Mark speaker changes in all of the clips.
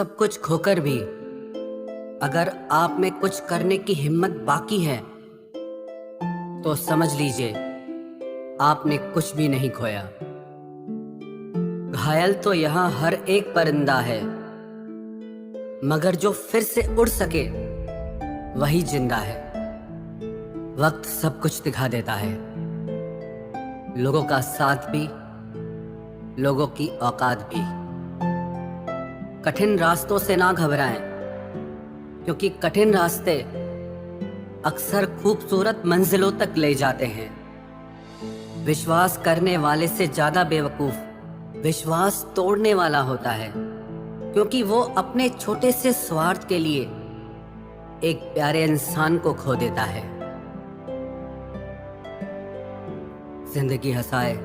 Speaker 1: सब कुछ खोकर भी अगर आप में कुछ करने की हिम्मत बाकी है तो समझ लीजिए आपने कुछ भी नहीं खोया। घायल तो यहां हर एक परिंदा है, मगर जो फिर से उड़ सके वही जिंदा है। वक्त सब कुछ दिखा देता है, लोगों का साथ भी, लोगों की औकात भी। कठिन रास्तों से ना घबराएं, क्योंकि कठिन रास्ते अक्सर खूबसूरत मंजिलों तक ले जाते हैं। विश्वास करने वाले से ज्यादा बेवकूफ विश्वास तोड़ने वाला होता है, क्योंकि वो अपने छोटे से स्वार्थ के लिए एक प्यारे इंसान को खो देता है। जिंदगी हंसाए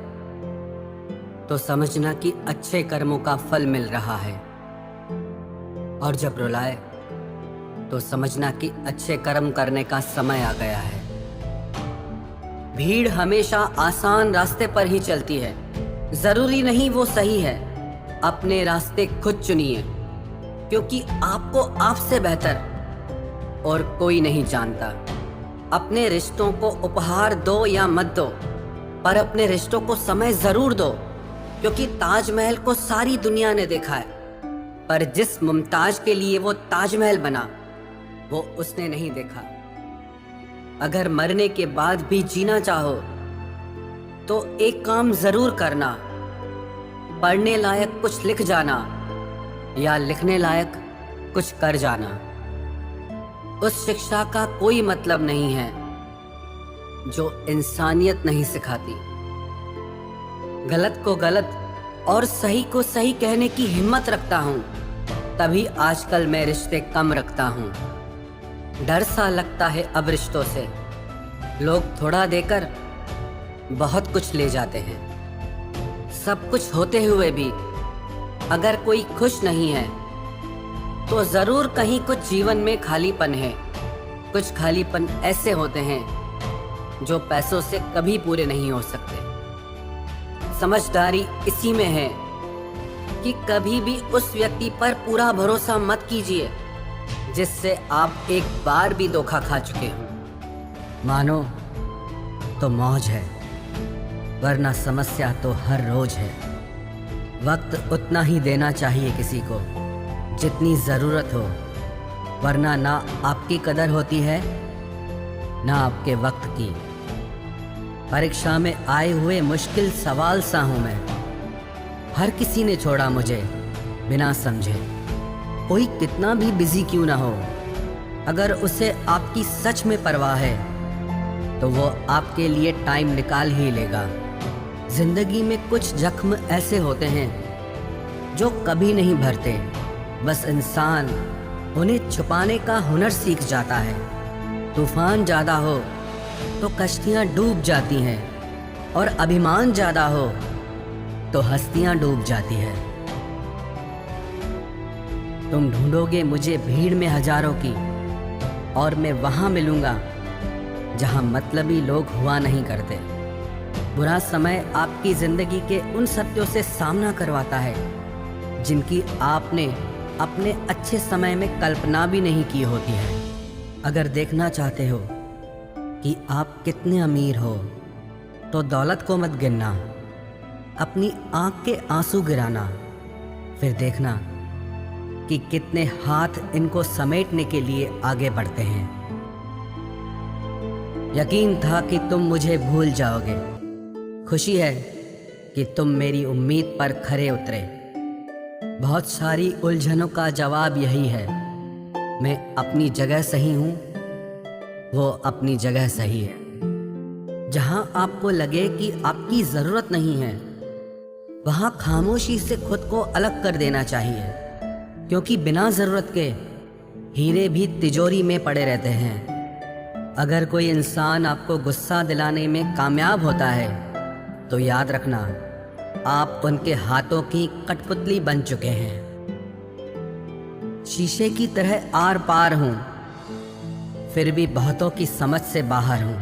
Speaker 1: तो समझना कि अच्छे कर्मों का फल मिल रहा है, और जब रुलाए तो समझना कि अच्छे कर्म करने का समय आ गया है। भीड़ हमेशा आसान रास्ते पर ही चलती है, जरूरी नहीं वो सही है। अपने रास्ते खुद चुनिए, क्योंकि आपको आपसे बेहतर और कोई नहीं जानता। अपने रिश्तों को उपहार दो या मत दो, पर अपने रिश्तों को समय जरूर दो, क्योंकि ताजमहल को सारी दुनिया ने देखा है, पर जिस मुमताज के लिए वो ताजमहल बना वो उसने नहीं देखा। अगर मरने के बाद भी जीना चाहो तो एक काम जरूर करना, पढ़ने लायक कुछ लिख जाना या लिखने लायक कुछ कर जाना। उस शिक्षा का कोई मतलब नहीं है जो इंसानियत नहीं सिखाती। गलत को गलत और सही को सही कहने की हिम्मत रखता हूं, तभी आजकल मैं रिश्ते कम रखता हूं। डर सा लगता है अब रिश्तों से, लोग थोड़ा देकर बहुत कुछ ले जाते हैं। सब कुछ होते हुए भी अगर कोई खुश नहीं है तो जरूर कहीं कुछ जीवन में खालीपन है। कुछ खालीपन ऐसे होते हैं जो पैसों से कभी पूरे नहीं हो सकते। समझदारी इसी में है कि कभी भी उस व्यक्ति पर पूरा भरोसा मत कीजिए जिससे आप एक बार भी धोखा खा चुके हो। मानो तो मौज है, वरना समस्या तो हर रोज है। वक्त उतना ही देना चाहिए किसी को जितनी जरूरत हो, वरना ना आपकी कदर होती है ना आपके वक्त की। परीक्षा में आए हुए मुश्किल सवाल सा हूं मैं, हर किसी ने छोड़ा मुझे बिना समझे। कोई कितना भी बिजी क्यों ना हो, अगर उसे आपकी सच में परवाह है तो वो आपके लिए टाइम निकाल ही लेगा। जिंदगी में कुछ जख्म ऐसे होते हैं जो कभी नहीं भरते, बस इंसान उन्हें छुपाने का हुनर सीख जाता है। तूफान ज्यादा हो तो कश्तियां डूब जाती हैं, और अभिमान ज्यादा हो तो हस्तियां डूब जाती है। तुम ढूंढोगे मुझे भीड़ में हजारों की, और मैं वहां मिलूंगा जहां मतलबी लोग हुआ नहीं करते। बुरा समय आपकी जिंदगी के उन सत्यों से सामना करवाता है जिनकी आपने अपने अच्छे समय में कल्पना भी नहीं की होती है। अगर देखना चाहते हो कि आप कितने अमीर हो तो दौलत को मत गिनना, अपनी आंख के आंसू गिराना, फिर देखना कि कितने हाथ इनको समेटने के लिए आगे बढ़ते हैं। यकीन था कि तुम मुझे भूल जाओगे, खुशी है कि तुम मेरी उम्मीद पर खरे उतरे। बहुत सारी उलझनों का जवाब यही है, मैं अपनी जगह सही हूं, वो अपनी जगह सही है। जहां आपको लगे कि आपकी जरूरत नहीं है, वहां खामोशी से खुद को अलग कर देना चाहिए, क्योंकि बिना जरूरत के हीरे भी तिजोरी में पड़े रहते हैं। अगर कोई इंसान आपको गुस्सा दिलाने में कामयाब होता है तो याद रखना आप उनके हाथों की कठपुतली बन चुके हैं। शीशे की तरह आर पार हूं, फिर भी बहुतों की समझ से बाहर हूं।